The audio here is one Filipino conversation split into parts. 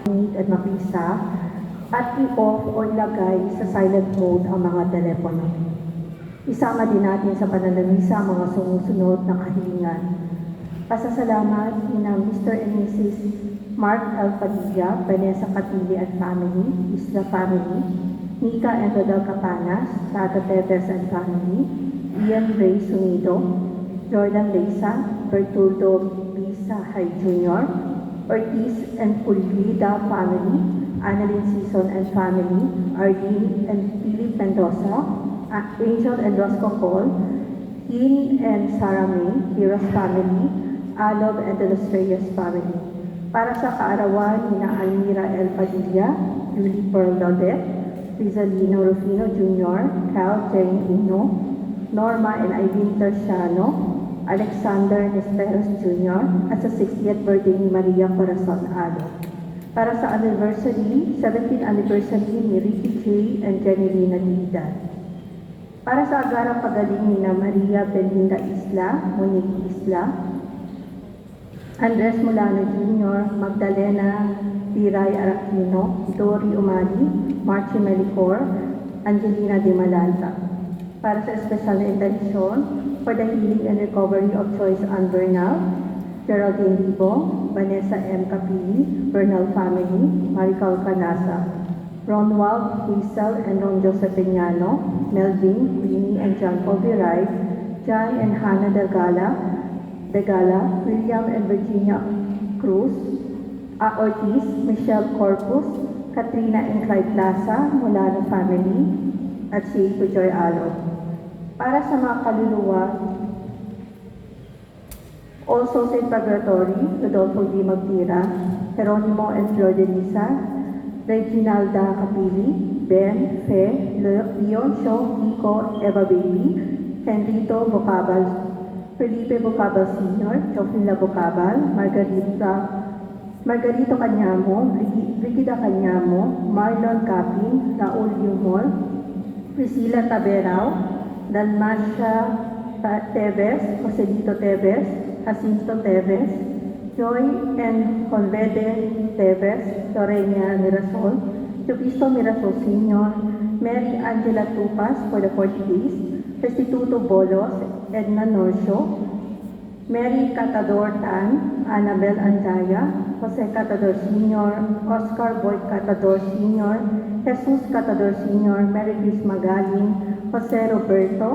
at mapisa at i-off o ilagay sa silent mode ang mga telepono. Isama din natin sa pananamisa ang mga sumusunod na kahilingan. Pasasalamat nina Mr. and Mrs. Mark L. Padilla, Vanessa Catili and family, Isla family, Nika and Rodel Capanas, Tata Teves and family, Ian Ray Sunido, Jordan Leysa, Bertoldo Bisahay Jr., Ortiz and Pulvida family, Annalyn Season and family, Arlene and Philip Mendoza, Angel and Roscoe Cole, Hin and Sarah May, Heroes family, Alob and De Los Reyes family. Para sa kaarawan ni Almira L. Padilla, Julie Pearl Lodet, Rizalino Rufino Jr., Cal Jane Uno, Norma and Irene Terciano, Alexander Nesteros Jr., at sa 60th birthday ni Maria Corazon Alo. Para sa anniversary, 17th anniversary ni Ricky J. and Jenny Lina Nidad. Para sa agarang pagaling ni Maria Belinda Isla, Monique Isla, Andres Mulano Jr., Magdalena Piray Aracino, Dory Umali, Marchi Melicor, Angelina De Malalta. Para sa espesyal na intensyon, for the healing and recovery of Joyce Ann Bernal, Geraldine Libo, Vanessa M. Capili, Bernal family, Marical Canasa, Ronwald, Hazel, and Ron Joseph Peñano, Melvin, Queenie, and John Obiray, John and Hannah Degala, William and Virginia Cruz, Ortiz, Michelle Corpus, Katrina and Clyde Plaza, Mulano family, at si Joy Alo. Para sa mga kaluluwa, also St. Purgatory, Rodolfo D. Magtira, Geronimo and Flor de Lisa, Reginalda Capili, Ben, Fe, Leon Show, Kiko, Eva Baby, Henrito Bocabal, Felipe Bocabal Sr., Jofila Bocabal, Margarito Cañamo, Brigida Cañamo, Marlon Capin, Raul Yumol, Priscilla Taberao, Dalmacia Teves, Joselito Teves, Jacinto Teves, Joy and Convede Teves, Lorena Mirasol, Jovisto Mirasol Sr., Mary Angela Tupas for the 40 days, Restituto Bolos, Edna Norcio, Mary Catador Tan, Annabel Andaya, Jose Catador Sr., Oscar Boyd Catador Sr., Jesus Catador Sr., Mary Chris Magaling, Jose Roberto,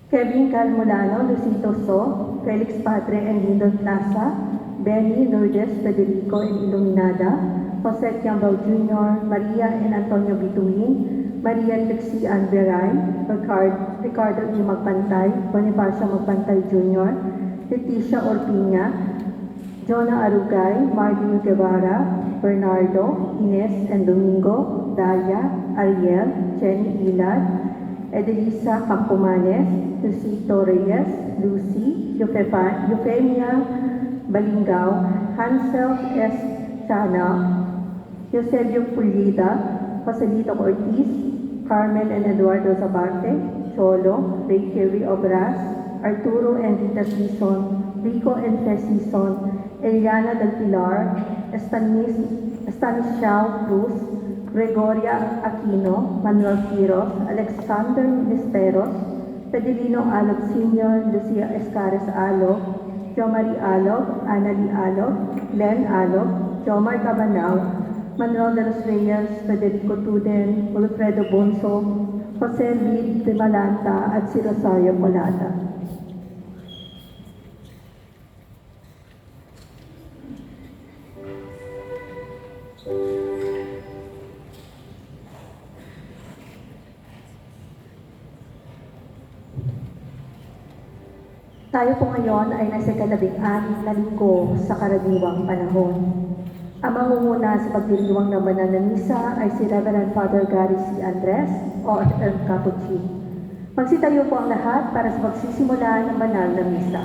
Kevin Calmulano, Lucito So, Felix Padre and Lindon Plaza, Benny Lourdes Federico and Iluminada, Jose Kiambao Jr., Maria and Antonio Bituin, Maria Trixie Ann Beray, Ricardo E. Magpantay, Bonifacio Magpantay Jr., Leticia Orpiña, Jonah Arugay, Martin Guevara, Bernardo, Ines and Domingo, Dalia, Ariel, Jenny Ilad, Edelisa Campomanes, Lucito Reyes, Lucy, Eufemia Balingao, Hansel S. Chana, Eusebio Pulida, Joselito Ortiz, Carmen and Eduardo Zabarte, Cholo, Ray Kerry Obras, Arturo and Rita Sison, Rico and Fe Sison, Eliana del Pilar, Stanislao Cruz, Gregoria Aquino, Manuel Quiros, Alexander Listeros, Pedelino Alog Sr., Lucia Escares Alog, Jomari Alog, Anali Alog, Glenn Alog, Jomar Cabanao, Manuel de los Reyes, Federico Tuden, Wilfredo Bonso, Jose Reed de Malanta, at si Rosario Molata. Tayo po ngayon ay nasa kalabing-anim na linggo sa karaniwang panahon. Ang mangunguna sa pagdiriwang ng banal na misa ay si Reverend Father Gary C. Andres o El Capuchin. Magsitayo po ang lahat para sa pagsisimula ng banal na misa.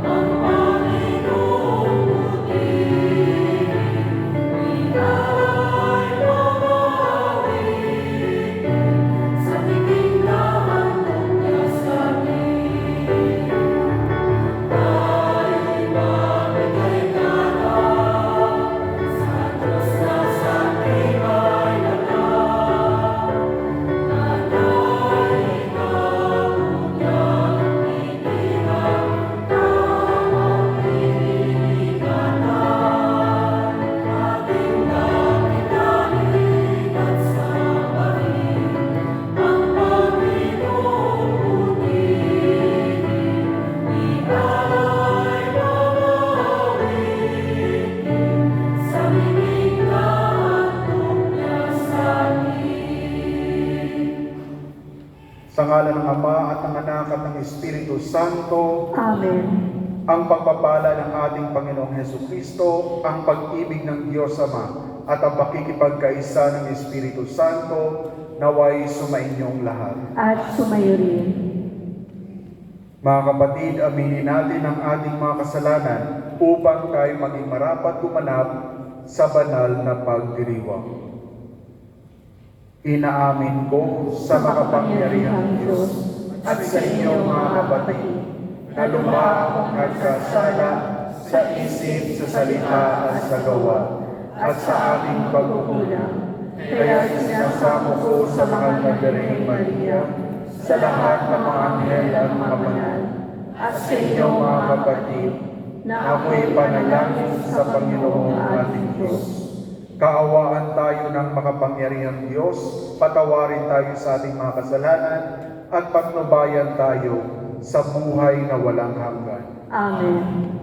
Ang Panginoon Espiritu Santo, Amen. ang pagpapala ng ating Panginoong Hesukristo, ang pag-ibig ng Diyos Ama, at ang pakikipagkaisa ng Espiritu Santo, naway sumainyong lahat. At sumayo rin. Mga kapatid, aminin natin ang ating mga kasalanan upang tayo maging marapat gumanap sa banal na pagdiriwang. Inaamin ko sa makapangyarihang Diyos at sa inyong mga kapatid na luma akong nagkasala sa isip, sa salita at sa gawa at sa aking pagkukulang. Kaya sinasamo ko sa mga Birheng Maria, sa lahat ng mga anghel at mga banal, at sa inyong mga kapatid, na ako'y panalangin sa Panginoong ating Diyos. Kaawaan tayo ng makapangyarihang Diyos, patawarin tayo sa ating mga kasalanan, at patnubayan tayo sa buhay na walang hanggan. Amen.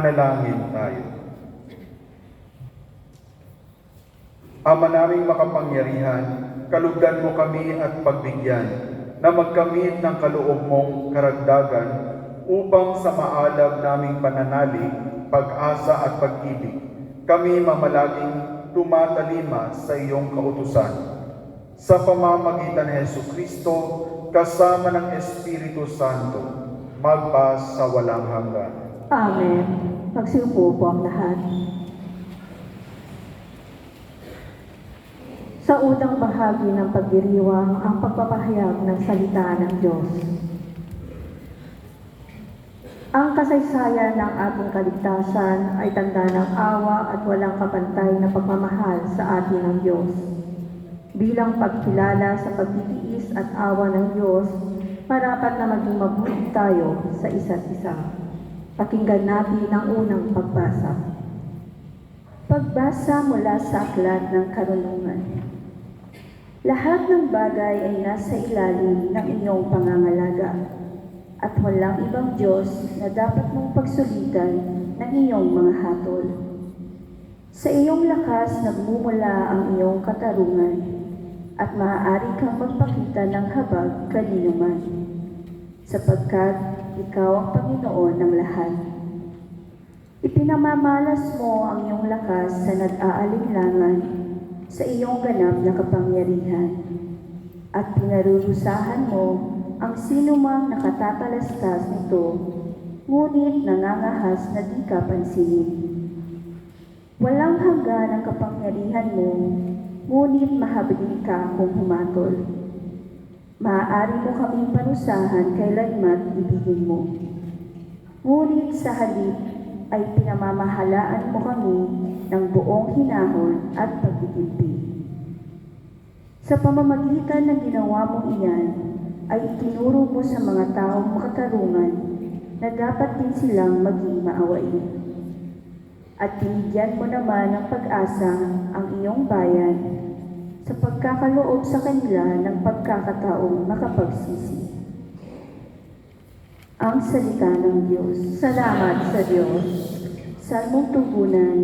Manalangin tayo. Ama naming makapangyarihan, kalugdan mo kami at pagbigyan na magkamit ng kaloob mong karagdagan upang sa maalab naming pananalig, pag-asa at pag-ibig, kami mamalaging tumatalima sa iyong kautusan. Sa pamamagitan ni Jesucristo, kasama ng Espiritu Santo, magpa sa walang hanggan. Amen. Magsiupo po ang lahat. Sa unang bahagi ng pagdiriwang ang pagpapahayag ng salita ng Diyos. Ang kasaysayan ng ating kaligtasan ay tanda ng awa at walang kapantay na pagmamahal sa atin ng Diyos. Bilang pagkilala sa pagtitiis at awa ng Diyos, marapat na maging mabuti tayo sa isa't isa. Pakinggan natin ang unang pagbasa. Pagbasa mula sa aklat ng karunungan. Lahat ng bagay ay nasa ilalim ng inyong pangangalaga, at walang ibang Diyos na dapat mong pagsulitan ng iyong mga hatol. Sa iyong lakas nagmumula ang iyong katarungan, at maaari kang magpakita ng habag kanino man, sapagkat ikaw ang Panginoon ng lahat. Ipinamamalas mo ang iyong lakas sa nag-aalinlangan sa iyong ganap na kapangyarihan, at pinarurusahan mo ang sinumang nakatatalastas nito, ngunit nangangahas na di ka pansinin. Walang hanggan ang kapangyarihan mo, ngunit mahabagin ka kung humatol. Maaari mo kaming parusahan kailanman ibigin mo. Ngunit sa halip ay pinamamahalaan mo kami ng buong hinahon at pagtitimpi. Sa pamamagitan ng ginawa mong iyan, ay itinuro mo sa mga taong makatarungan na dapat din silang maging maawain. At binigyan mo naman ng pag-asa ang iyong bayan sa pagkakaloob sa kanila ng pagkakataong makapagsisi. Ang salita ng Diyos. Salamat sa Diyos. Salmong tugunan.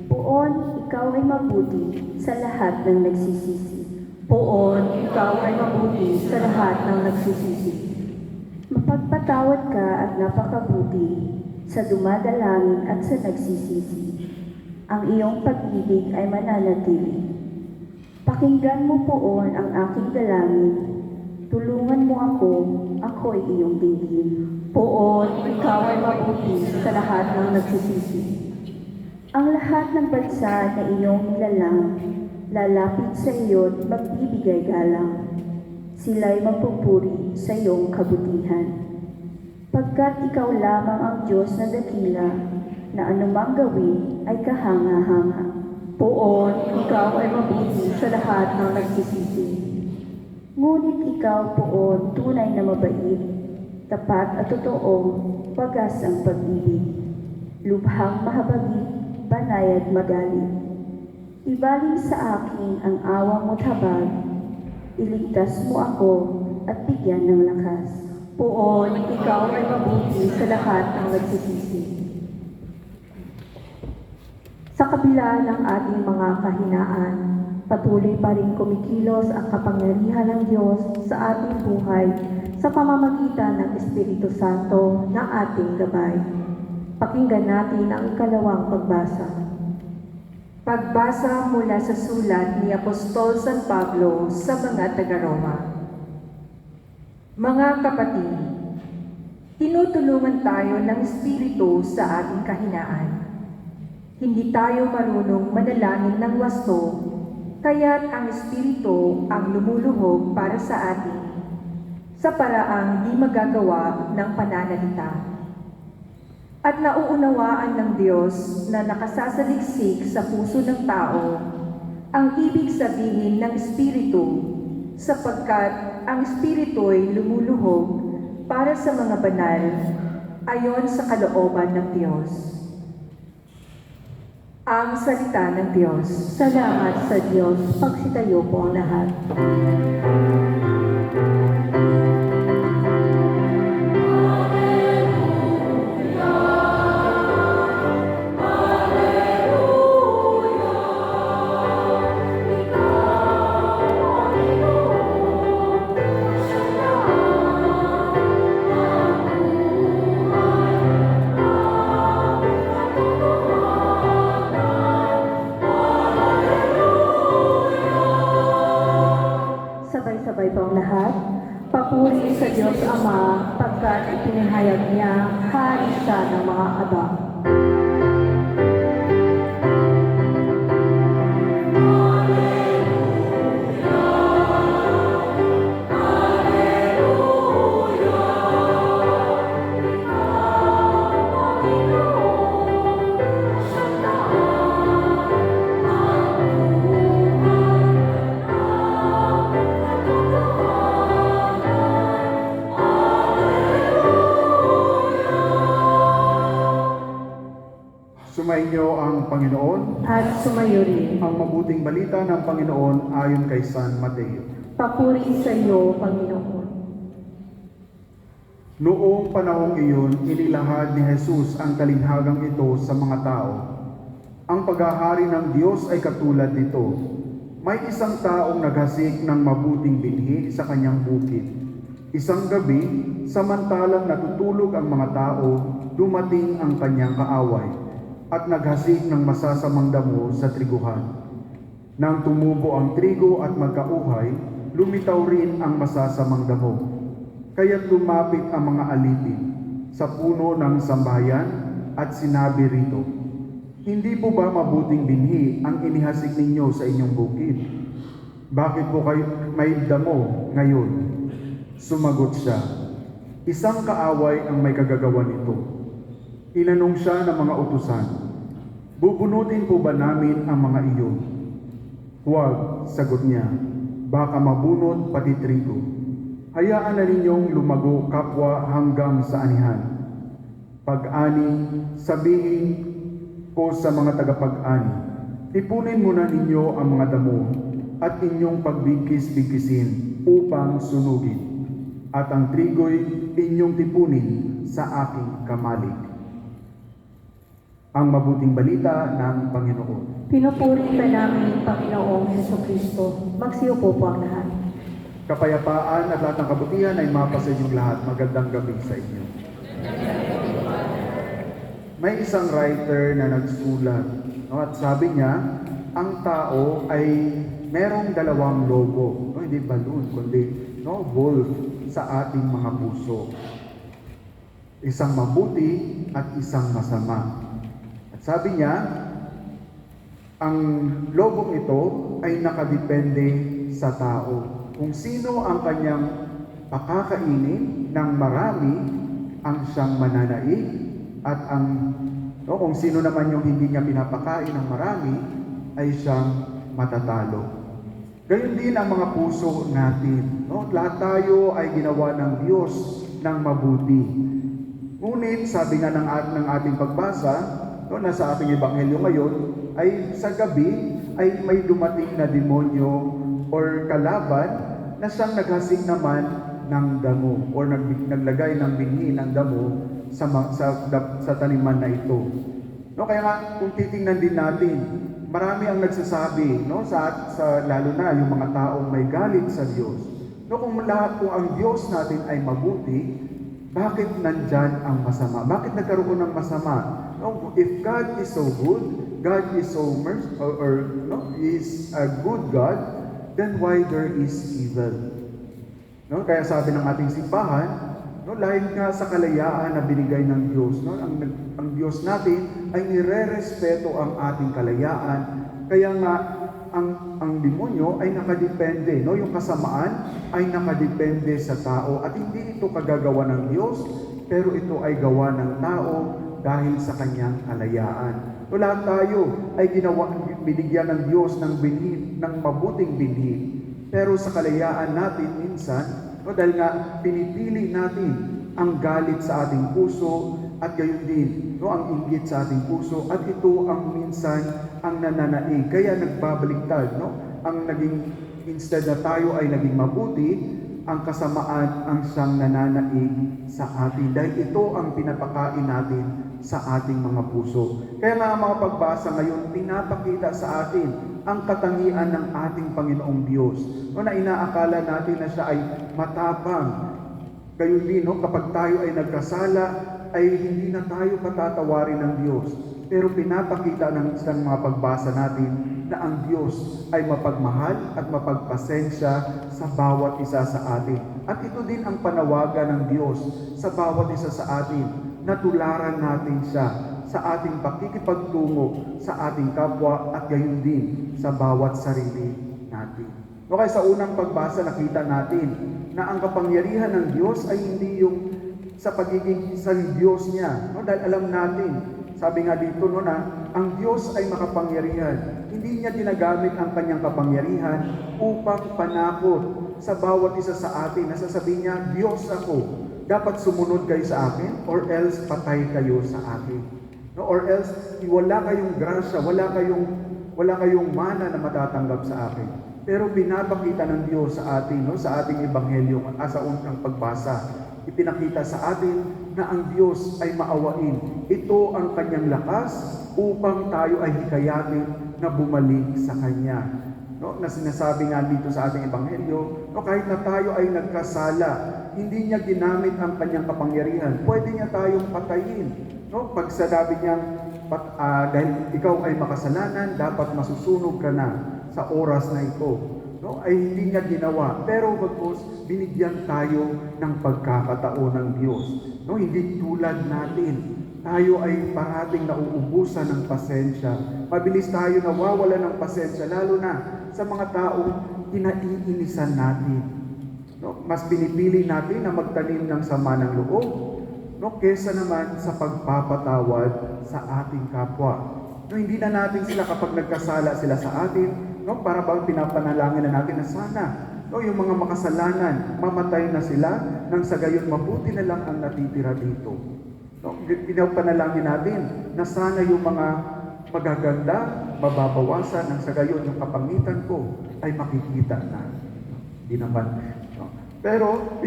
Poon, ikaw ay mabuti sa lahat ng nagsisisi. Poon, ikaw ay mabuti sa lahat ng nagsisisi. Mapagpatawad ka at napakabuti sa dumadalangin at sa nagsisisi. Ang iyong pag-ibig ay mananatili. Pakinggan mo poon ang aking dalangin. Tulungan mo ako'y iyong dinggin. Poon, ikaw ay mabuti sa lahat ng nagsisisi. Ang lahat ng bansa na iyong nilalang, lalapit sa iyo at magbibigay galang. Sila'y magpupuri sa iyong kabutihan. Pagkat ikaw lamang ang Diyos na dakila, na anumang gawin ay kahanga-hanga. Poon, ikaw ay mabuti sa lahat ng nagsisisi. Ngunit ikaw poon tunay na mabait, tapat at totoo, wagas ang pag-ibig. Lubhang mahabagin, banay at magaling. Ibaling sa akin ang awa mo't habag, iligtas mo ako at bigyan ng lakas. Poon, ikaw ay mabuti sa lahat ng nagsisisi. Sa kabila ng ating mga kahinaan, patuloy pa rin kumikilos ang kapangyarihan ng Diyos sa ating buhay sa pamamagitan ng Espiritu Santo na ating gabay. Pakinggan natin ang ikalawang pagbasa. Pagbasa mula sa sulat ni Apostol San Pablo sa mga taga-Roma. Mga kapatid, tinutulungan tayo ng Espiritu sa ating kahinaan. Hindi tayo marunong manalangin ng wasto, kaya't ang Espiritu ang lumuluhog para sa atin, sa paraang di magagawa ng pananalita. At nauunawaan ng Diyos na nakasasaliksik sa puso ng tao ang ibig sabihin ng Espiritu, sapagkat ang Espiritu ay lumuluhog para sa mga banal ayon sa kalooban ng Diyos. Ang salita ng Diyos. Salamat sa Diyos. Pagsitayo po ang lahat. Ama pagkat ipinahayag niya hari siya ng mga aba. Sumainyo ang Panginoon. At sumayo rin. Ang mabuting balita ng Panginoon ayon kay San Mateo. Papuri sa iyo, Panginoon. Noong panahong iyon, inilahad ni Jesus ang talinghagang ito sa mga tao. Ang paghahari ng Diyos ay katulad nito. May isang taong naghasik ng mabuting binhi sa kanyang bukid. Isang gabi, samantalang natutulog ang mga tao, dumating ang kanyang kaaway at naghasik ng masasamang damo sa triguhan. Nang tumubo ang trigo at magkauhay, lumitaw rin ang masasamang damo. Kaya't lumapit ang mga alipin sa puno ng sambayan at sinabi rito, "Hindi po ba mabuting binhi ang inihasik ninyo sa inyong bukid? Bakit po kayo may damo ngayon?" Sumagot siya, "Isang kaaway ang may kagagawa nito." Tinanong siya ng mga utusan, "Bubunutin po ba namin ang mga iyon?" "Huwag," sagot niya, "baka mabunot pati trigo. Hayaan na ninyong lumago kapwa hanggang sa anihan. Pag-ani, sabihin ko sa mga tagapag-ani, ipunin muna ninyo ang mga damo at inyong pagbigkis-bigkisin upang sunugin, at ang trigo'y inyong tipunin sa aking kamalig." Ang mabuting balita ng Panginoon. Pinupuri ka namin, Panginoong Hesukristo. Magsiupo po ang lahat. Kapayapaan at lahat ng kabutihan ay mapa sa inyong lahat. Magandang gabi sa inyo. May isang writer na nagsulat, no, at sabi niya, ang tao ay merong dalawang logo, no, hindi balloon, kundi wolf sa ating mga puso. Isang mabuti at isang masama. At sabi niya, ang logong ito ay nakadepende sa tao. Kung sino ang kanyang pakakainin ng marami, ang siyang mananaig, at kung sino naman yung hindi niya pinapakain ng marami, ay siyang matatalo. Gayon din ang mga puso natin. No? Lahat tayo ay ginawa ng Diyos ng mabuti. Ngunit, sabi nga ng ating pagbasa, nasa ating ebanghelyo ngayon, ay sa gabi ay may dumating na demonyo or kalaban na siyang naghasik naman ng damo or naglagay ng binhi ng damo sa taniman na ito. Kaya nga, kung titingnan din natin, marami ang nagsasabi, lalo na yung mga taong may galit sa Diyos. Kung ang Diyos natin ay mabuti, bakit nandyan ang masama? Bakit nagkaroon ng masama? If God is so good, God is so merciful, is a good God, then why there is evil? Kaya sabi ng ating simbahan, dahil nga sa kalayaan na binigay ng Diyos, ang Diyos natin ay nire-respeto ang ating kalayaan. Kaya nga, ang demonyo ay nakadepende, yung kasamaan ay nakadepende sa tao, at hindi ito kagagawa ng Diyos, pero ito ay gawa ng tao dahil sa kanyang kalayaan. Lahat tayo ay binigyan ng Diyos ng mabuting binhi, pero sa kalayaan natin minsan, dahil nga pinipili natin ang galit sa ating puso, at gayon din ang inggit sa ating puso, at ito ang minsan ang nananaig. Kaya nagbabaliktad, ang naging, instead na tayo ay naging mabuti, ang kasamaan ang siyang nananaig sa atin. Dahil ito ang pinapakain natin sa ating mga puso. Kaya nga ang mga pagbasa ngayon, pinapakita sa atin ang katangian ng ating Panginoong Diyos. Na inaakala natin na siya ay matapang. Gayon din, kapag tayo ay nagkasala, ay hindi na tayo patatawarin ng Diyos. Pero pinapakita ng isang mga pagbasa natin na ang Diyos ay mapagmahal at mapagpasensya sa bawat isa sa atin. At ito din ang panawagan ng Diyos sa bawat isa sa atin, na tularan natin siya sa ating pakikipagtungo sa ating kapwa at gayon din sa bawat sarili natin. No, kaya sa unang pagbasa nakita natin na ang kapangyarihan ng Diyos ay hindi yung sa pagiging isang Diyos niya. No, dahil alam natin, sabi nga dito no, na ang Diyos ay makapangyarihan. Hindi niya ginagamit ang kanyang kapangyarihan upang panakot sa bawat isa sa atin. Nasasabi niya, Diyos ako, dapat sumunod kayo sa akin or else patay kayo sa akin. No, or else wala kayong grasya, wala kayong mana na matatanggap sa akin. Pero pinapakita ng Diyos sa atin, no, sa ating ebanghelyo, sa unang pagbasa, ipinakita sa atin na ang Diyos ay maawain. Ito ang kanyang lakas upang tayo ay hikayatin na bumalik sa Kanya. No, na sinasabi nga dito sa ating ebanghelyo, no, kahit na tayo ay nagkasala, hindi niya ginamit ang kanyang kapangyarihan. Pwede niya tayong patayin. No, pag sinabi niyang dahil ikaw ay makasalanan, dapat masusunog ka na sa oras na ito. No, ay hindi niya ginawa. Pero bagkus, binigyan tayo ng pagkakataon ng Diyos. No, hindi tulad natin. Tayo ay parating nauubusan ng pasensya. Mabilis tayo nawawala ng pasensya, lalo na sa mga taong kinaiinisan natin. No, mas pinipili natin na magtanim ng sama ng loob, no, kesa naman sa pagpapatawad sa ating kapwa. No, hindi na natin sila kapag nagkasala sila sa atin, no, para bang pinapanalangin na natin na sana, no, yung mga makasalanan, mamatay na sila, nang sa gayon mabuti na lang ang natitira dito. No, pinapanalangin natin na sana yung mga magaganda, mababawasan, nang sa gayon yung kapangitan ko ay makikita na. Hindi naman. No? Pero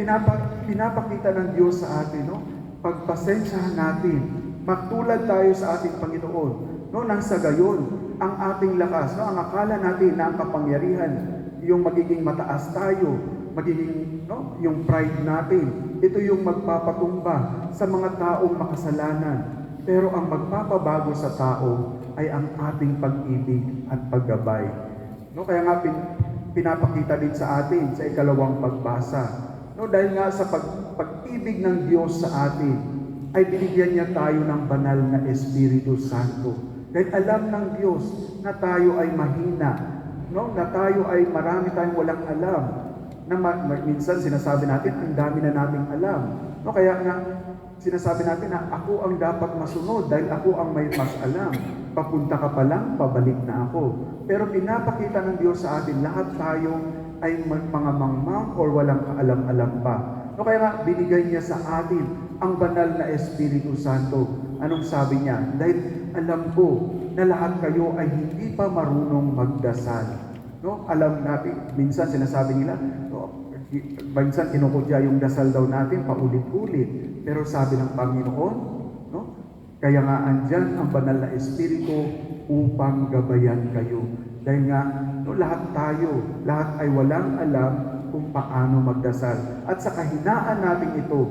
pinapakita ng Diyos sa atin, no, pagpasensyahan natin, magtulad tayo sa ating Panginoon. No, nang sa gayon, ang ating lakas, no, ang akala natin na ang kapangyarihan, yung magiging mataas tayo, magiging, no, yung pride natin, ito yung magpapatumba sa mga taong makasalanan. Pero ang magpapabago sa tao ay ang ating pag-ibig at paggabay. No, kaya nga pinapakita din sa atin sa ikalawang pagbasa. No, dahil nga sa pag-ibig ng Diyos sa atin, ay binigyan niya tayo ng banal na Espiritu Santo. Dahil alam ng Diyos na tayo ay mahina, no, na tayo ay marami tayong walang alam. Na minsan sinasabi natin, ang dami na nating alam. No, kaya nga, sinasabi natin na ako ang dapat masunod dahil ako ang may mas alam. Papunta ka pa lang, pabalik na ako. Pero pinapakita ng Diyos sa atin, lahat tayo ay mga mangmang or walang kaalam-alam pa. No, kaya nga, binigay niya sa atin ang banal na Espiritu Santo. Anong sabi niya? Dahil alam ko na lahat kayo ay hindi pa marunong magdasal. No, alam natin, minsan sinasabi nila, no, minsan kinukudya yung dasal daw natin paulit-ulit. Pero sabi ng Panginoon, no, kaya nga andyan ang banal na Espiritu upang gabayan kayo. Dahil nga, no, lahat tayo, lahat ay walang alam kung paano magdasal. At sa kahinaan natin ito,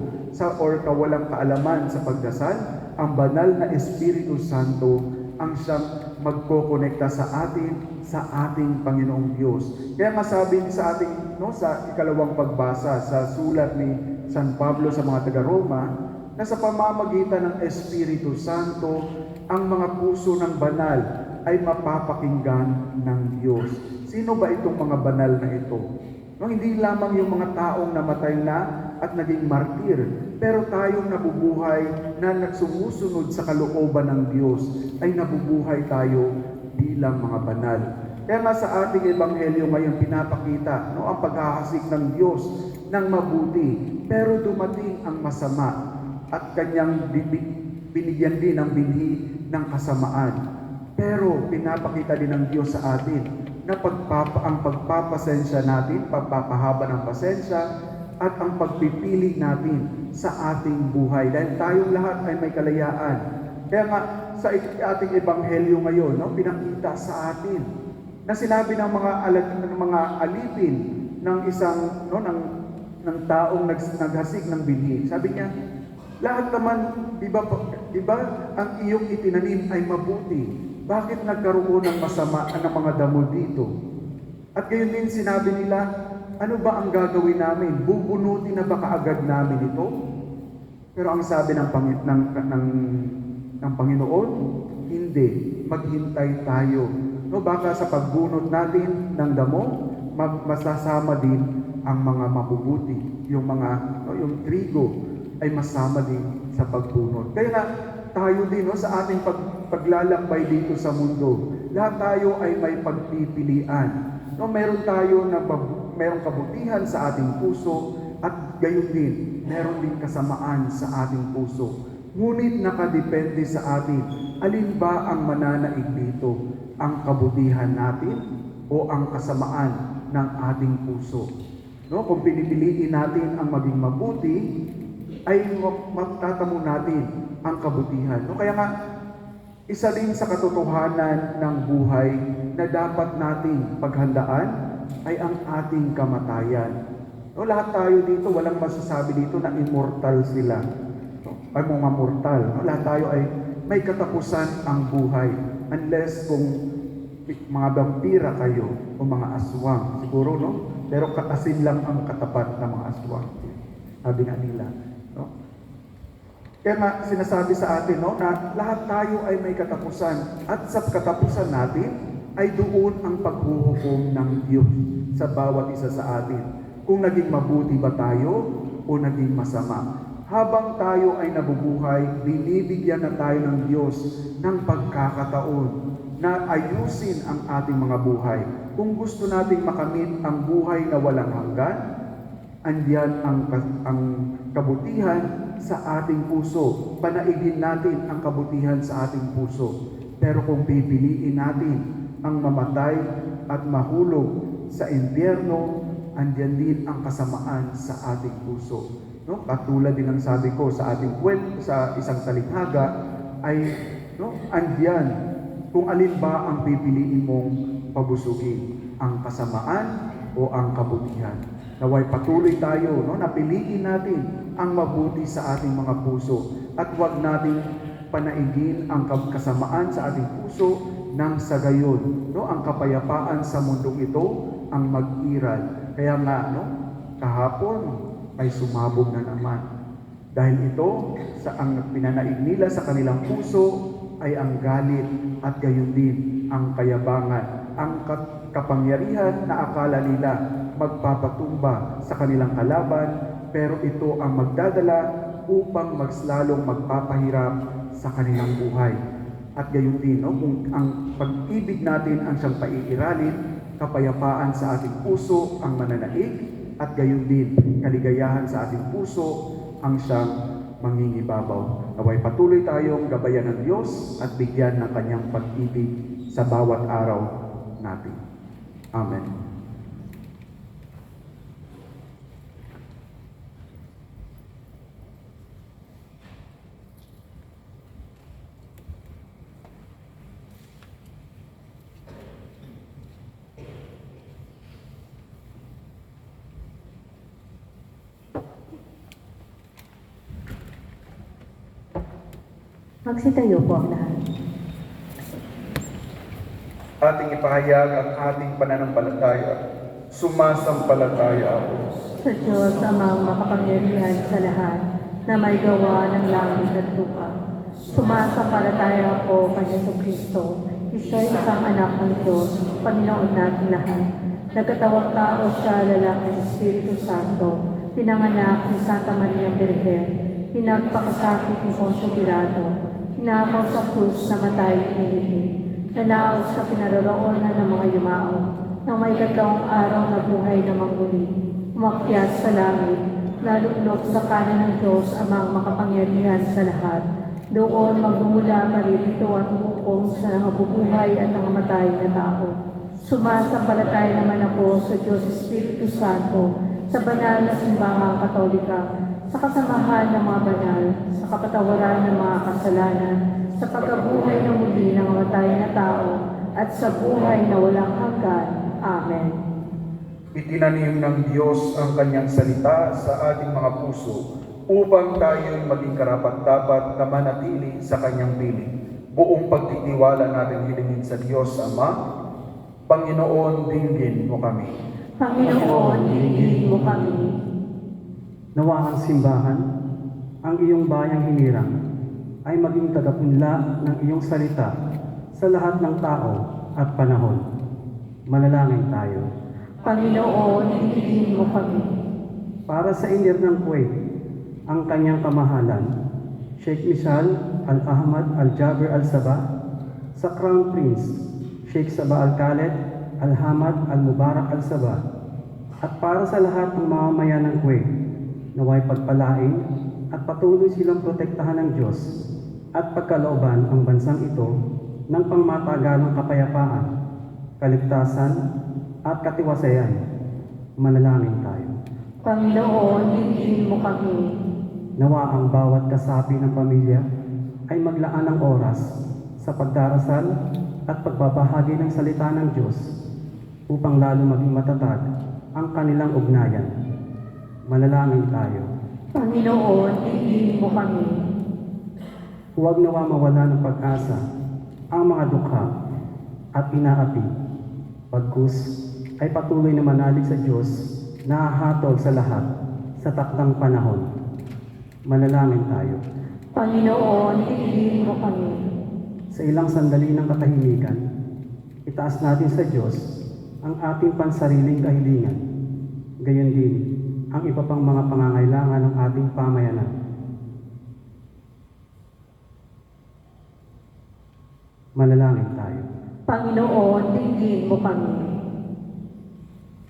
or kawalang kaalaman sa pagdasal, ang banal na Espiritu Santo ang siyang magkokonekta sa atin, sa ating Panginoong Diyos. Kaya masabi sa ating, no, sa ikalawang pagbasa sa sulat ni San Pablo sa mga taga-Roma, na sa pamamagitan ng Espiritu Santo, ang mga puso ng banal ay mapapakinggan ng Diyos. Sino ba itong mga banal na ito? No, hindi lamang yung mga taong namatay na at naging martir, pero tayong nabubuhay na nagsumusunod sa kalooban ng Diyos, ay nabubuhay tayo bilang mga banal. Kaya nga sa ating ebanghelyo ngayon pinapakita, no, ang paghahasik ng Diyos ng mabuti, pero dumating ang masama at kanyang binigyan din ng binhi ng kasamaan. Pero pinapakita din ng Diyos sa atin na ang pagpapasensya natin, pagpapahaba ng pasensya, at ang pagpipili natin sa ating buhay. Dahil tayong lahat ay may kalayaan. Kaya nga, sa ating ebanghelyo ngayon, no, pinakita sa atin na sinabi ng mga alipin ng isang, no, ng taong naghasik ng binhi. Sabi niya, lahat naman, di ba, Diba? Ang iyong itinanim ay mabuti. Bakit nagkaroon ng masama ng mga damo dito? At gayon din sinabi nila, ano ba ang gagawin namin? Bubunutin na ba kaagad namin ito? Pero ang sabi ng Panginoon, hindi. Maghintay tayo. No, baka sa pagbunot natin ng damo, masasama din ang mga mabubuti. Yung trigo ay masama din sa pagbunot. Kaya nga, tayo din sa ating paglalakbay dito sa mundo, lahat tayo ay may pagpipilian. No, meron merong kabutihan sa ating puso at gayon din, meron din kasamaan sa ating puso. Ngunit nakadepende sa atin, alin ba ang mananaig dito? Ang kabutihan natin o ang kasamaan ng ating puso? No, kung pinipiliin natin ang maging mabuti, ay matatamo natin ang kabutihan. No, kaya nga, isa din sa katotohanan ng buhay na dapat nating paghandaan ay ang ating kamatayan. No, lahat tayo dito, walang masasabi dito na immortal sila. No, ay mga mortal. No, lahat tayo ay may katapusan ang buhay. Unless kung mga vampira kayo o mga aswang. Siguro, no? Pero asin lang ang katapat ng mga aswang. Sabi nga nila. No? Kaya nga, sinasabi sa atin, no, na lahat tayo ay may katapusan. At sa katapusan natin, ay doon ang paghuhukom ng Diyos sa bawat isa sa atin. Kung naging mabuti ba tayo o naging masama. Habang tayo ay nabubuhay, binibigyan na tayo ng Diyos ng pagkakataon na ayusin ang ating mga buhay. Kung gusto nating makamit ang buhay na walang hanggan, andiyan ang kabutihan sa ating puso. Panaigin natin ang kabutihan sa ating puso. Pero kung pipiliin natin ang mamatay at mahulog sa impyerno, andiyan din ang kasamaan sa ating puso. No? Katulad din ang sabi ko sa ating sa isang talinghaga ay andiyan kung alin ba ang pipiliin mong pabusugin, ang kasamaan o ang kabutihan. Naway patuloy tayo, napiliin natin ang mabuti sa ating mga puso at huwag nating panaigin ang kasamaan sa ating puso nang sa gayon, ang kapayapaan sa mundong ito ang mag-iral. Kaya nga, kahapon ay sumabog na naman. Dahil ito, sa ang pinanaig nila sa kanilang puso ay ang galit at gayon din ang kayabangan, ang kapangyarihan na akala nila magpapatumba sa kanilang kalaban, pero ito ang magdadala upang lalong magpapahirap sa kanilang buhay. At gayon din, kung ang pag-ibig natin ang siyang paiiralin, kapayapaan sa ating puso ang mananaig, at gayon din, kaligayahan sa ating puso ang siyang mangingibabaw. Naway patuloy tayong gabayan ng Diyos at bigyan ng kanyang pag-ibig sa bawat araw natin. Amen. Magsitayo po ang lahat. Ating ipahayag ang ating pananampalataya. Sumasampalataya ako Sa Diyos amang makapangyarihan sa lahat na may gawa ng langit at lupa. Sumasampalataya ako kay Jesucristo, isang anak ng Diyos, Panginoon natin lahat. Nagkatawang tao siya, lalaki ng Espiritu Santo, pinanganak ni Santa Maria Virgen, pinagpakasakit ni Poncio Pilato, hinakaw sa krus, namatay, inilibing, nanaog sa pinaroroonan ng mga yumao, nang may katawang araw na buhay na mangguli, umakyat sa langit, naluklok sa kanan ng Diyos amang makapangyarihan sa lahat. Doon magmumula maririto ang hukom sa nabubuhay at nangamatay na tao. Sumasampalataya naman ako sa Diyos Espiritu Santo, sa banal na simbahang Katolika, sa kasamahan ng mga banal, sa kapatawaran ng mga kasalanan, sa pagkabuhay ng muli ng matay na tao, at sa buhay na walang hanggan. Amen. Itinanim ng Diyos ang kanyang salita sa ating mga puso upang tayo'y maging karapat-dapat na manatili sa kanyang piling. Buong pagtitiwala natin hilingin sa Diyos Ama. Panginoon, dinggin mo kami. Panginoon, dinggin mo kami. Nawa ang simbahan, ang iyong bayang hinirang, ay maging tagapunla ng iyong salita sa lahat ng tao at panahon. Manalangin tayo. Panginoon, dinggin mo kami. Para sa inir ng Kuwait, ang kanyang kamahalan, Sheikh Misal Al-Ahmad Al-Jaber Al-Sabah, sa Crown Prince, Sheikh Sabah Al-Khaled Al-Hamad Al-Mubarak Al-Sabah, at para sa lahat ng mamamayan ng Kuwait, naway pagpalain at patuloy silang protektahan ng Diyos at pagkalooban ang bansang ito ng pangmatagalang kapayapaan, kaligtasan at katiwasayan. Manalangin tayo. Panginoon, dinggin mo kami. Nawa ang bawat kasapi ng pamilya ay maglaan ng oras sa pagdarasal at pagbabahagi ng salita ng Diyos upang lalo maging matatag ang kanilang ugnayan. Manalangin tayo. Panginoon, dinggin mo kami. Huwag nawa mawala ng pag-asa ang mga dukha at inaapi. Pagkus ay patuloy na manalig sa Diyos na hahatol sa lahat sa takdang panahon. Manalangin tayo. Panginoon, dinggin mo kami. Sa ilang sandali ng katahimikan, itaas natin sa Diyos ang ating pansariling kahilingan. Gayon din ang iba pang mga pangangailangan ng ating pamayanan. Manalangin tayo. Panginoon, dinggin mo kami.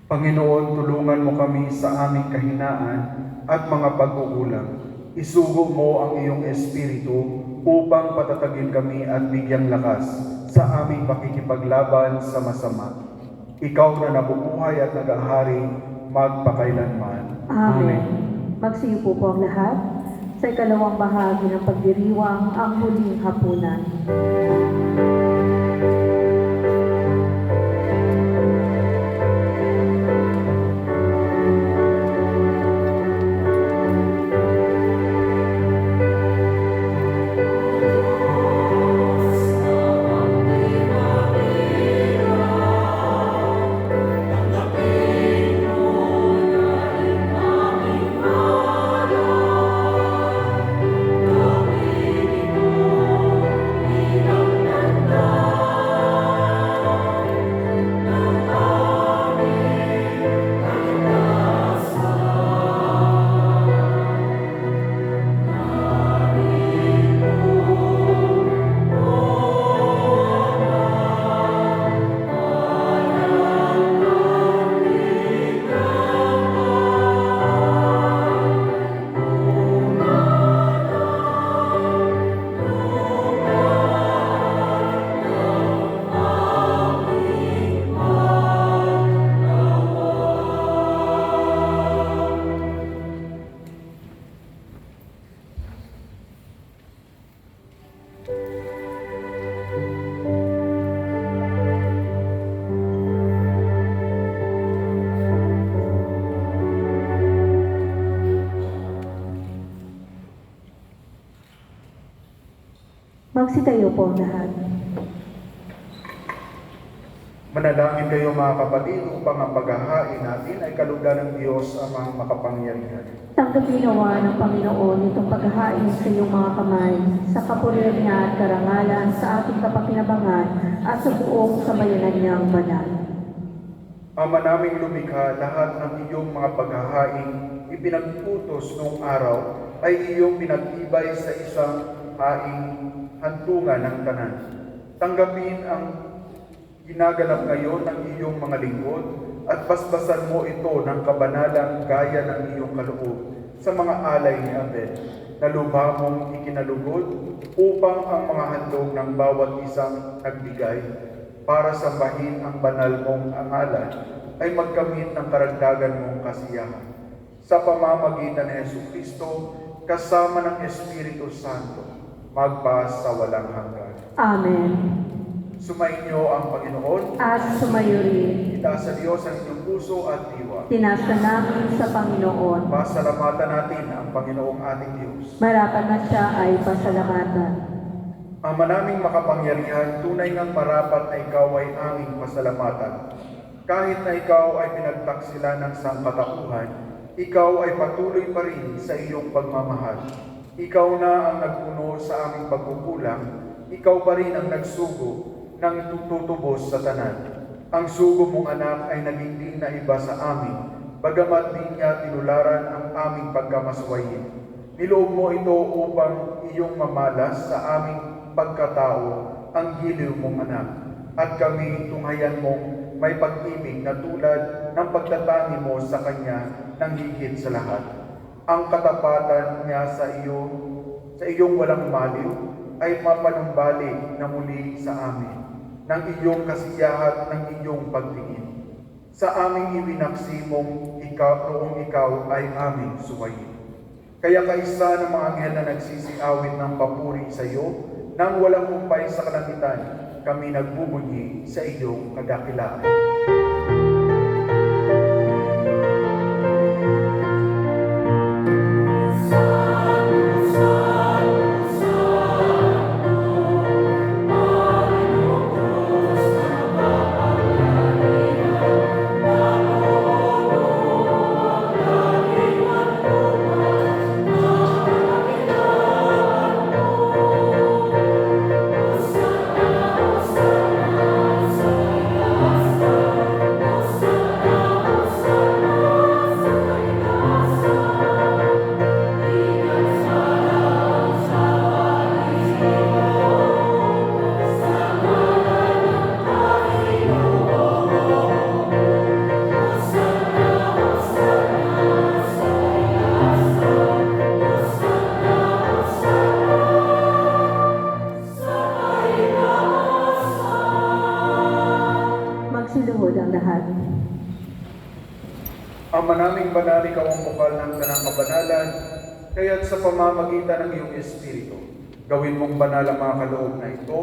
Panginoon, tulungan mo kami sa aming kahinaan at mga pag-uulang. Isugo mo ang iyong Espiritu upang patatagin kami at bigyang lakas sa aming pakikipaglaban sa masama. Ikaw na nabubuhay at nag-ahari magpakailanman. Amen. Magsiupo po ang lahat sa ikalawang bahagi ng pagdiriwang ang huling hapunan. Magsitayo po ang lahat. Manalangin kayo mga kapatid upang ang paghahain natin ay kalugdan ng Diyos amang makapangyarihan. Tanggapin nawa ng Panginoon itong paghahain sa iyong mga kamay, sa kapurihan niya at karangalan, sa ating kapakinabangan at sa buong sambayanan niyang banal. Ama naming lumikha, lahat ng iyong mga paghahain ipinagputos noong araw ay iyong pinagtibay sa isang haing hantungan ng tanan. Tanggapin ang ginaganap ngayon ng iyong mga lingkod at basbasan mo ito ng kabanalang gaya ng iyong kaloob sa mga alay ni Abel na lubha mong ikinalugod upang ang mga handog ng bawat isang nagbigay para sambahin ang banal mong angalan ay magkamit ng karagdagan mong kasiyahan. Sa pamamagitan ni Jesucristo, kasama ng Espiritu Santo, magpa sa walang hanggan. Amen. Sumainyo ang Panginoon. At sumayo rin. Itaas sa Diyos ang inyong puso at diwa. Tinasa namin sa Panginoon. Pasalamatan natin ang Panginoong ating Diyos. Marapat na siya ay pasalamatan. Ama naming makapangyarihan, tunay ngang marapat na ikaw ay aming pasalamatan. Kahit na ikaw ay pinagtaksila ng sangkatauhan, ikaw ay patuloy pa rin sa iyong pagmamahal. Ikaw na ang nagpuno sa aming pagkukulang, ikaw pa rin ang nagsugo ng tutubos sa tanan. Ang sugo mong anak ay naging din na iba sa amin, bagamat di niya tinularan ang aming pagkamaswayin. Niloob mo ito upang iyong mamalas sa aming pagkatao ang giliw mong anak, at kami tunghayan mong may pag-ibig na tulad ng pagtatangi mo sa Kanya ng higit sa lahat. Ang katapatan niya sa iyong walang maliw ay mapanumbalik na muli sa amin ng iyong kasiyahan ng iyong pagtingin. Sa aming ibinaksi mong noong ikaw ay aming suwayin. Kaya kaisa ng mga anghel na nagsisiawit ng papuri sa iyo, nang walang humpay sa kalangitan, kami nagbubunyi sa iyong kadakilaan. Magsiluhod ang lahat. Ama naming banal, ikaw ang bukal ng tanang kabanalan, kaya't sa pamamagitan ng iyong Espiritu, gawin mong banal ang mga kaloob na ito,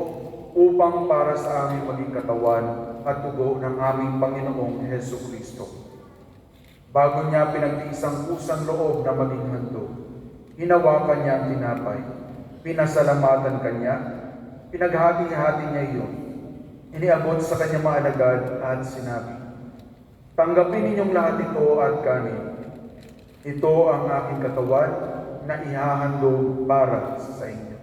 upang para sa aming maging katawan at dugo ng aming Panginoong Heso Kristo. Bago niya pinagtiisang pusang loob na maging handog, hinawakan niya ang tinapay, pinasalamatan kanya, pinaghati-hati niya iyon, iniabot sa kanyang mga alagad at sinabi, "Tanggapin ninyong lahat ito at kanin. Ito ang aking katawan na ihahandog para sa inyo."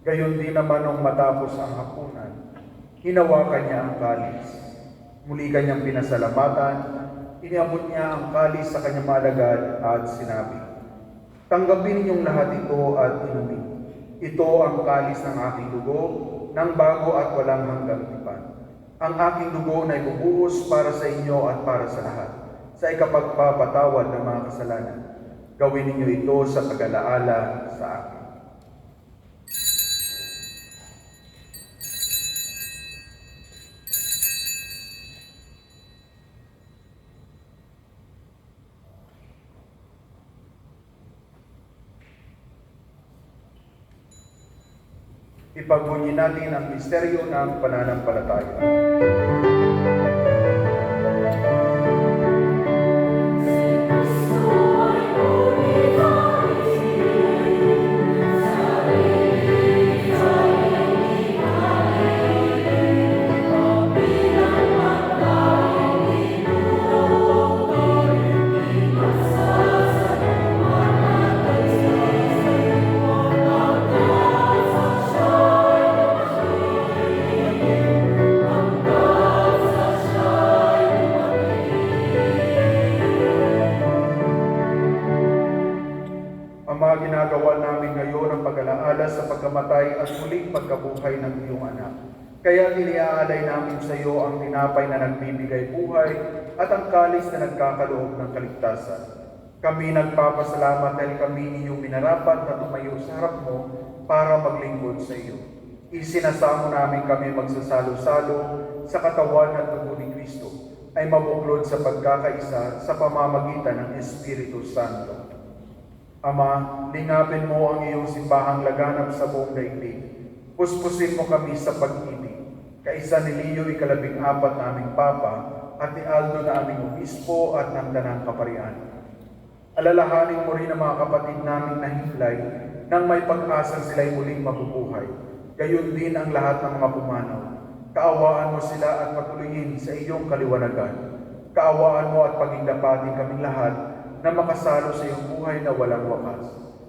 Gayon din naman nung matapos ang hapunan, hinawakan niya ang kalis. Muli kanyang pinasalamatan, iniabot niya ang kalis sa kanyang alagad at sinabi, "Tanggapin ninyong lahat ito at inumin. Ito ang kalis ng aking dugo, ng bago at walang hanggang tipan. Ang aking dugo na ibubuhos para sa inyo at para sa lahat, sa ikapagpapatawad ng mga kasalanan. Gawin ninyo ito sa pag-alaala sa akin." Ipagbunyi natin ang misteryo ng pananampalataya. Ama, ginagawa namin ngayon ang pag-alaala sa pagkamatay at muling pagkabuhay ng iyong anak. Kaya iniaalay namin sa iyo ang tinapay na nagbibigay buhay at ang kalis na nagkakaloob ng kaligtasan. Kami nagpapasalamat dahil kami iyong minarapat na tumayo sa harap mo para maglingkod sa iyo. Isinasamo namin kami magsasalo-salo sa katawan at dugo ni Kristo ay mabuklod sa pagkakaisa sa pamamagitan ng Espiritu Santo. Ama, lingapin mo ang iyong simbahang laganap sa buong daigdig. Puspusin mo kami sa pag-ibig. Kaisa ni Leo ika-14 naming Papa at ni Aldo na aming Obispo at ng Tanang Kaparian. Alalahanin mo rin ang mga kapatid naming nahimlay nang may pag-asa sila'y muling mabubuhay. Gayon din ang lahat ng mga pumanaw. Kaawaan mo sila at patuloyin sa iyong kaliwanagan. Kaawaan mo at pagingdapatin kaming lahat na makasalo sa iyong buhay na walang wakas.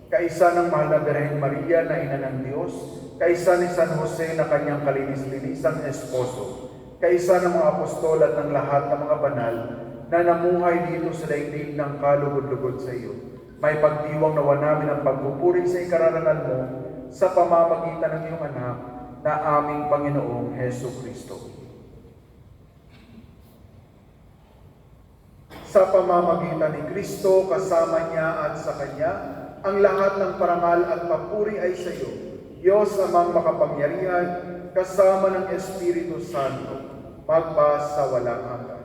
Kaisa ng mahal na Birhen Maria na ina ng Diyos, kaisa ni San Jose na kanyang kalinis-linisang esposo, kaisa ng mga apostol at ng lahat ng mga banal na namuhay dito sa daigdig ng kalugod-lugod sa iyo. May pagdiwang nawa namin ang pagpupuri sa ikararangal mo sa pamamagitan ng iyong anak na aming Panginoong Heso Kristo. Sa pamamagitan ni Kristo, kasama niya at sa Kanya, ang lahat ng parangal at papuri ay sa iyo, Diyos amang makapangyarihan, kasama ng Espiritu Santo, magpa sa walang hanggan.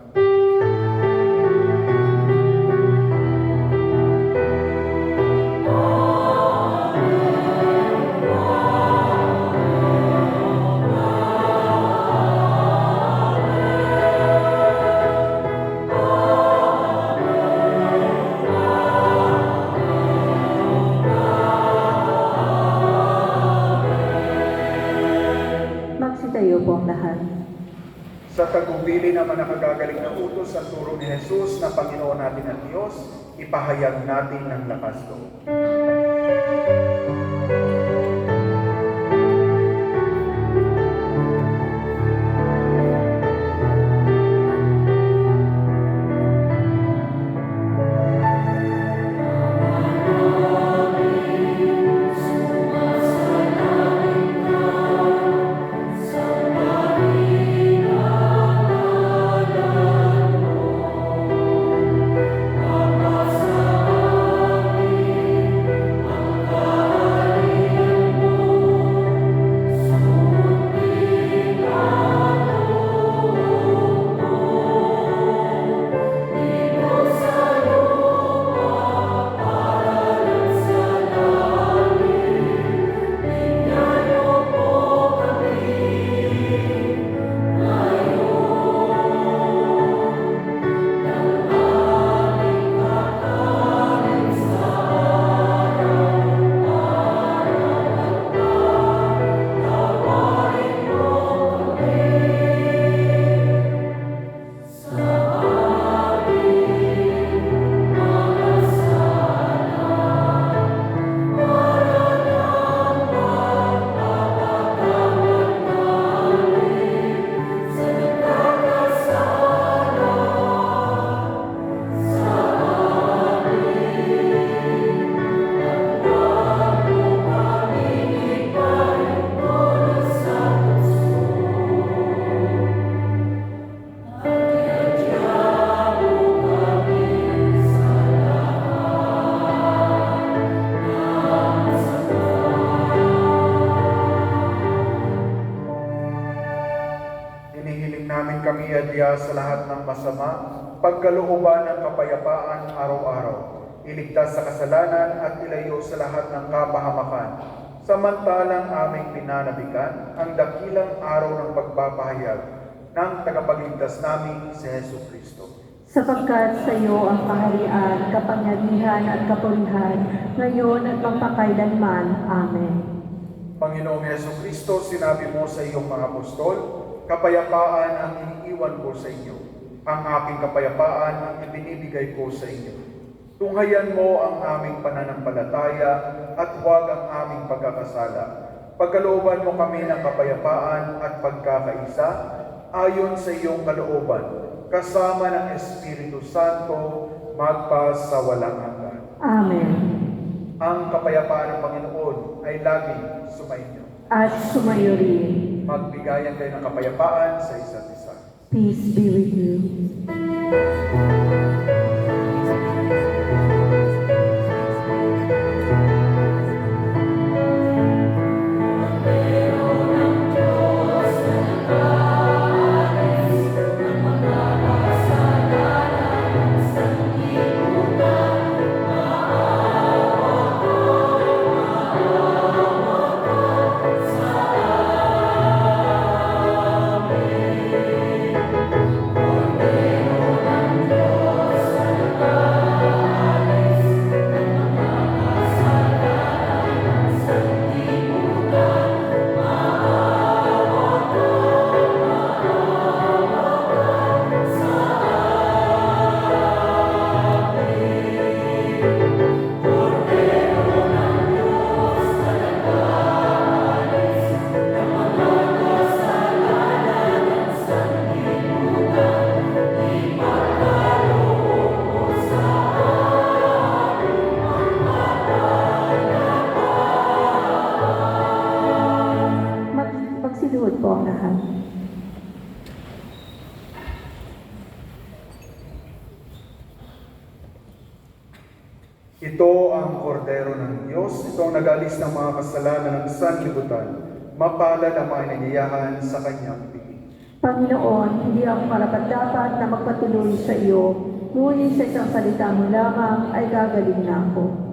Magsitayo po ang lahat. Sa tagubili naman nakagagaling na utos ang turo ni Jesus na Panginoon natin ang Diyos, ipahayag natin ng lakas loob. Kami adya sa lahat ng masama, pagkalooban ng kapayapaan araw-araw, iligtas sa kasalanan at ilayo sa lahat ng kapahamakan, samantalang aming pinanabikan ang dakilang araw ng pagpapahayag ng tagapagligtas namin si Heso Kristo. Sapagkat sa iyo ang kaharian, kapangyarihan at kapurihan, ngayon at magpakailanman. Amen. Panginoong Heso Kristo, sinabi mo sa iyong mga apostol, kapayapaan ang iniiwan ko sa inyo. Ang aking kapayapaan ang ibinibigay ko sa inyo. Tunghayan mo ang aming pananampalataya at huwag ang aming pagkakasala. Pagkalooban mo kami ng kapayapaan at pagkakaisa ayon sa iyong kalooban, kasama ng Espiritu Santo, magpa sa walang hanggan. Amen. Ang kapayapaan ng Panginoon ay laging sumainyo. At sumayo rin. Magbigayan kayo ng kapayapaan sa isa't isa. Peace be with you. Pero ng lahat. Ito ang kordero ng Diyos, ito ang nag-alis ng mga kasalanan ng sanlibutan. Mapalad ang mga inanyayahan sa kanyang piging. Panginoon, hindi ako karapat-dapat na magpatuloy sa iyo, ngunit sa isang salita mo lamang ay gagaling na ako.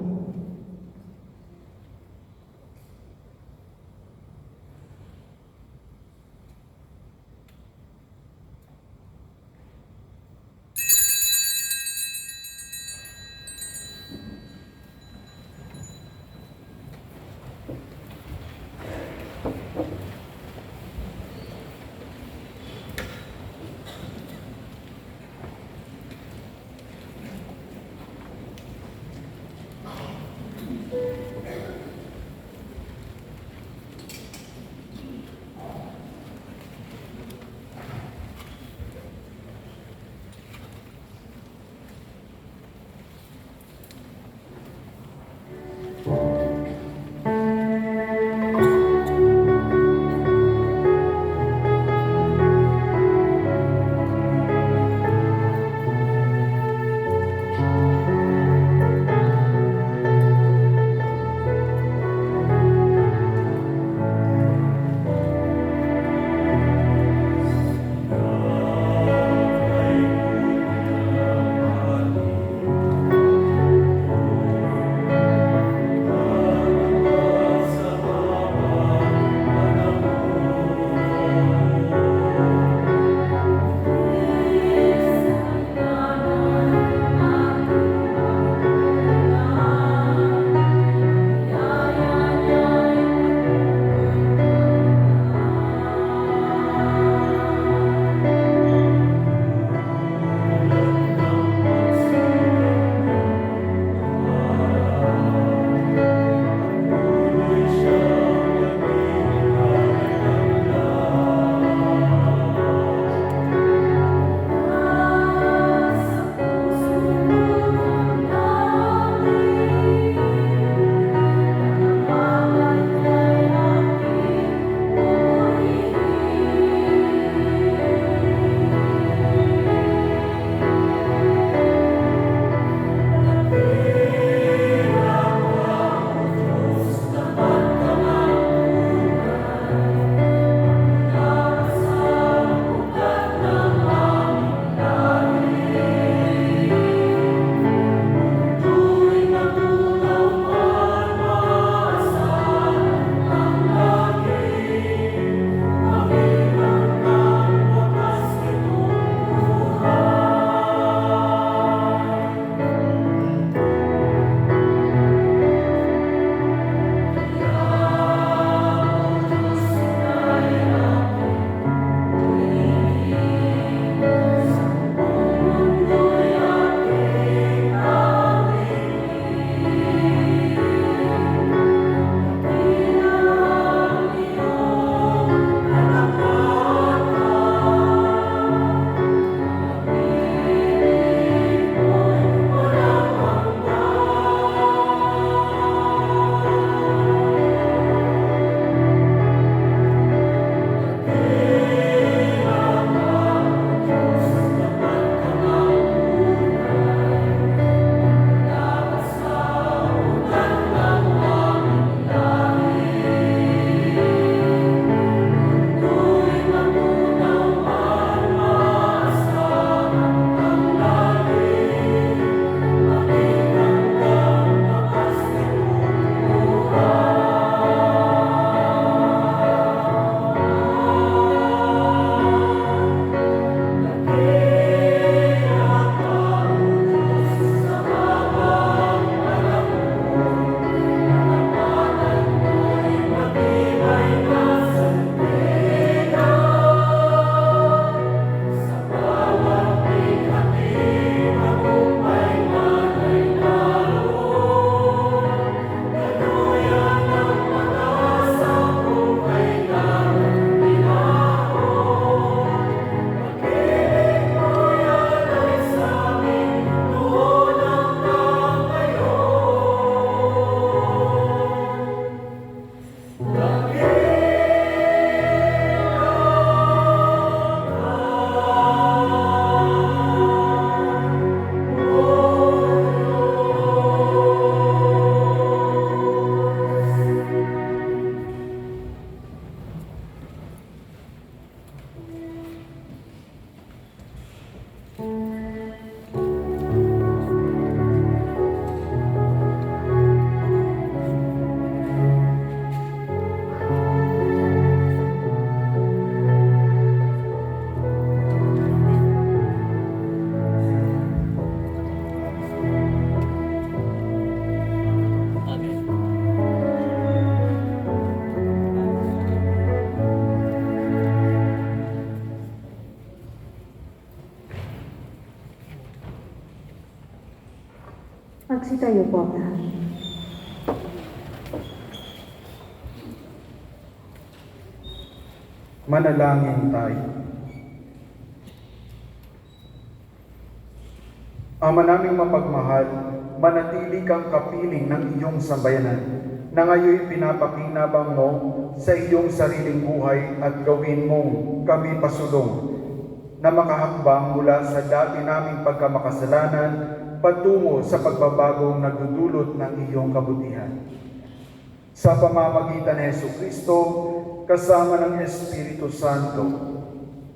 Magsitayo po ang lahat. Manalangin tayo. Ama naming mapagmahal, manatili kang kapiling ng iyong sambayanan na ngayon pinapakinabang mo sa iyong sariling buhay at gawin mong kami pasulong na makahakbang mula sa dati naming pagkamakasalanan patungo sa pagbabagong nagdudulot ng iyong kabutihan. Sa pamamagitan ni Jesucristo, kasama ng Espiritu Santo,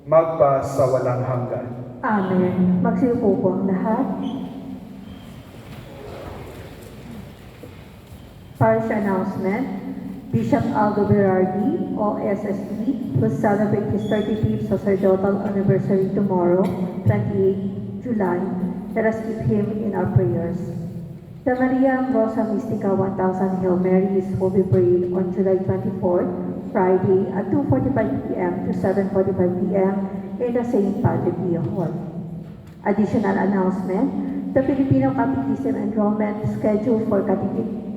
magpa sa walang hanggan. Amen. Magsiupo po ang lahat. Parish announcement. Bishop Aldo Berardi, OSSD, will celebrate his 35th sacerdotal anniversary tomorrow, 28 July. Let us keep him in our prayers. The Maria Rosa Mystica 1000 Hail Marys will be prayed on July 24th, Friday at 2:45 p.m. to 7:45 p.m. in the St. Padre Pio Hall. Additional announcement, the Filipino Catechism enrollment schedule for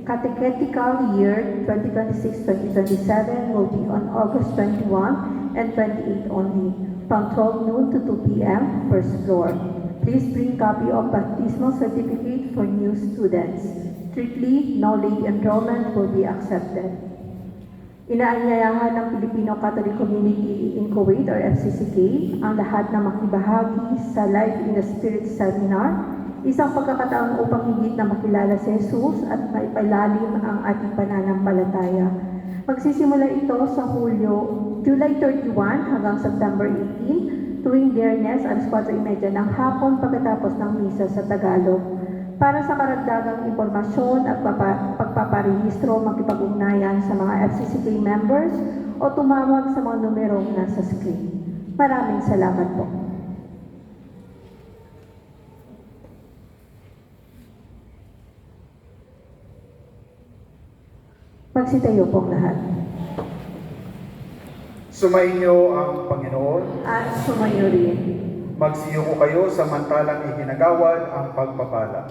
catechetical year 2026-2027 will be on August 21 and 28 only, from 12 noon to 2 p.m. first floor. Please bring copy of baptismal certificate for new students. Strictly, no late enrollment will be accepted. Inaanyayahan ng Filipino Catholic Community in Kuwait or FCCK ang lahat na makibahagi sa Life in the Spirit Seminar, isang pagkakataon upang higit na makilala si Jesus at maipalalim ang ating pananampalataya. Magsisimula ito sa July 31 hanggang September 18, tuwing Biyernes alas 4:30 ng hapon pagkatapos ng misa sa Tagalog. Para sa karagdagang impormasyon at pagpaparehistro, makipag-ugnayan sa mga FCCK members o tumawag sa mga numerong nasa screen. Maraming salamat po. Magsitayo po ang lahat. Sumainyo ang Panginoon. At sumayo rin. Magsiyuko kayo samantalang iginagawad ang pagpapala.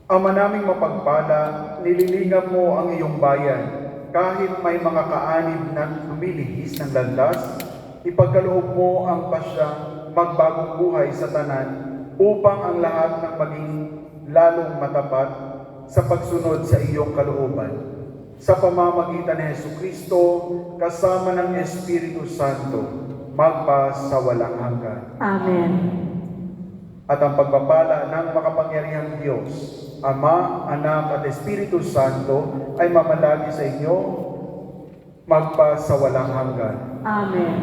Ama naming mapagpala, nililingap mo ang iyong bayan kahit may mga kaanib na lumilihis ng landas, ipagkaloob mo ang pasyang magbagong buhay sa tanan upang ang lahat ng maging lalong matapat sa pagsunod sa iyong kalooban. Sa pamamagitan ni Jesucristo, kasama ng Espiritu Santo, magpa sa walang hanggan. Amen. At ang pagpapala ng makapangyarihang Diyos, Ama, Anak at Espiritu Santo ay mamalagi sa inyo, magpa sa walang hanggan. Amen.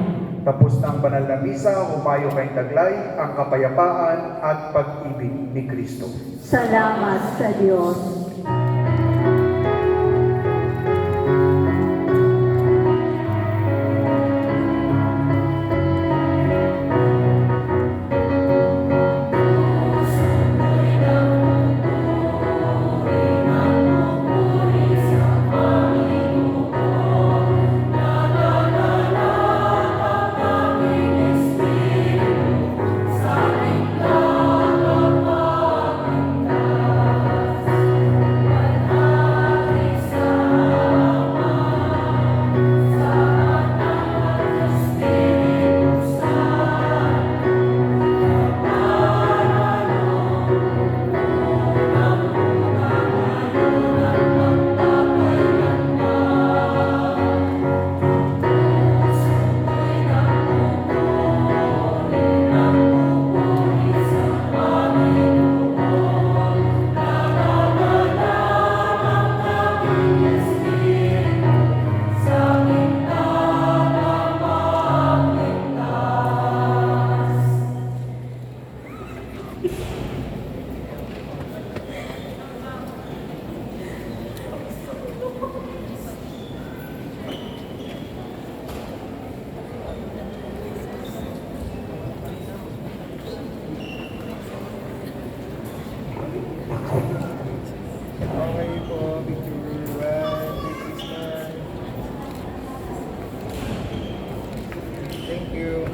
Tapos na ang banal na misa, humayo kayong taglay ang kapayapaan at pag-ibig ni Kristo. Salamat sa Diyos. Okay po, picture 1, please smile. Thank you.